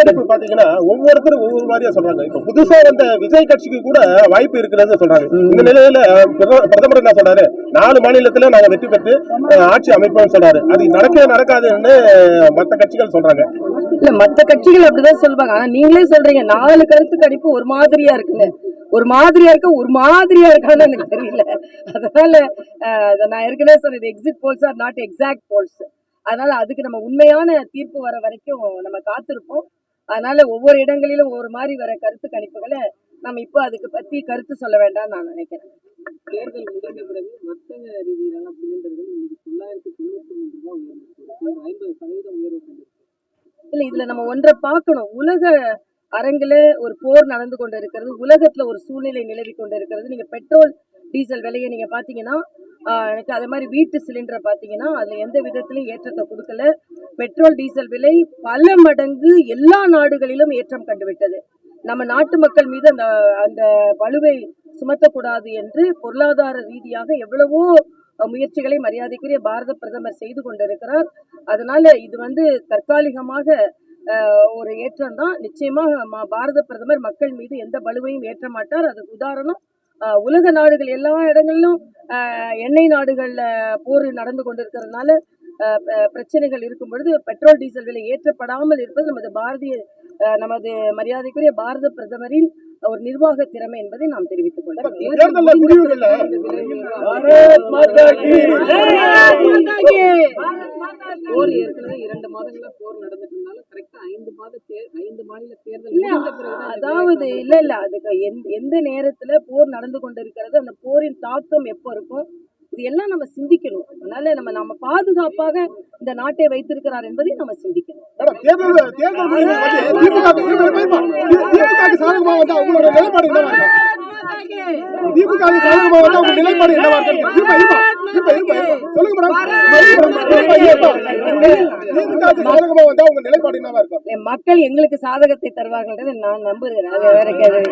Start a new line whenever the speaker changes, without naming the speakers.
கணிப்பு பாத்தீங்கன்னா ஒவ்வொருத்தரும் ஒவ்வொரு மாதிரியா சொல்றாங்க. இப்ப புதுசா வந்த விஜய் கட்சிக்கு கூட வாய்ப்பு இருக்குன்னு சொல்றாங்க. இந்த நிலையில பிரதமர் என்ன சொல்றாரு, 4 மாநிலத்துல நாங்க வெற்றி பெற்று ஆட்சி அமைப்போம்னு சொல்றாரு. அது நடக்காதுன்னு மற்ற கட்சிகள் சொல்றாங்க.
இல்ல, மற்ற கட்சிகள் அப்படிதான் சொல்வாங்க. ஆனா நீங்களே சொல்றீங்க 4 கருத்து கணிப்பு ஒரு மாதிரியா இருக்குன்னு. ஒரு மாதிரியா இருக்கான்னு எனக்கு தெரியல. அதனால நான் ஏற்கனவே சொன்னது, exit polls are not exact polls. அதனால அதுக்கு நம்ம உண்மையான தீர்ப்பு வர வரைக்கும் நம்ம காத்திருப்போம். அதனால ஒவ்வொரு இடங்களிலும் ஒவ்வொரு மாதிரி வர கருத்து கணிப்புகளை நம்ம இப்போ அதுக்கு பத்தி கருத்து சொல்ல வேண்டாம்னு நான் நினைக்கிறேன்.
தேர்தல் முடிந்த பிறகு வர்த்தக ரீதியிலான சிலிண்டர்கள் இன்னைக்கு 993 ரூபாய் உயர்ந்திருக்கு. 50% உயர்வு கண்டிருக்கு.
இல்ல, இதுல நம்ம ஒன்றை பார்க்கணும். உலக அரங்குல ஒரு போர் நடந்து கொண்டு இருக்கிறது, உலகத்துல ஒரு சூழ்நிலை நிலவி கொண்டு இருக்கிறது. நீங்க பெட்ரோல் டீசல் விலையை நீங்க பாத்தீங்கன்னா, எனக்கு அதே மாதிரி வீட்டு சிலிண்டரை பாத்தீங்கன்னா அதுல எந்த விதத்திலும் ஏற்றத்தை கொடுக்கல. பெட்ரோல் டீசல் விலை பல மடங்கு எல்லா நாடுகளிலும் ஏற்றம் கண்டுவிட்டது. நம்ம நாட்டு மக்கள் மீது அந்த பளுவை சுமத்தக்கூடாது என்று பொருளாதார ரீதியாக எவ்வளவோ முயற்சிகளை மரியாதைக்குரிய பாரத பிரதமர் செய்து கொண்டிருக்கிறார். அதனால இது தற்காலிகமாக ஒரு ஏற்றம் தான். நிச்சயமாக பாரத பிரதமர் மக்கள் மீது எந்த பளுவையும் ஏற்ற மாட்டார். அதுக்கு உதாரணம் உலக நாடுகள் எல்லா இடங்களிலும் எண்ணெய் நாடுகள்ல போர் நடந்து கொண்டிருக்கிறதுனால பிரச்சனைகள் இருக்கும் பொழுது பெட்ரோல் டீசல் விலை ஏற்றப்படாமல் இருப்பது நமது மரியாதைக்குரிய பாரத பிரதமரின் ஒரு நிர்வாக திறமை என்பதை நாம் தெரிவித்துக் கொள்கிறோம்.
போர் ஏற்கனவே 2 மாதங்களா போர் நடந்துட்டனால கரெக்டா 5 மாநில தேர்தல்.
அதாவது இல்ல அதுக்கு எந்த நேரத்துல போர் நடந்து கொண்டிருக்கிறது, அந்த போரின் தாக்கம் எப்போ இருக்கும், இது எல்லாம் நம்ம சிந்திக்கணும். அதனால நம்ம பாதுகாப்பாக இந்த நாட்டை வைத்திருக்கிறார் என்பதை நம்ம சிந்திக்கணும். மக்கள் எங்களுக்கு சாதகத்தை தருவார்கள் நான் நம்புகிறேன். அது வேற கேள்வி.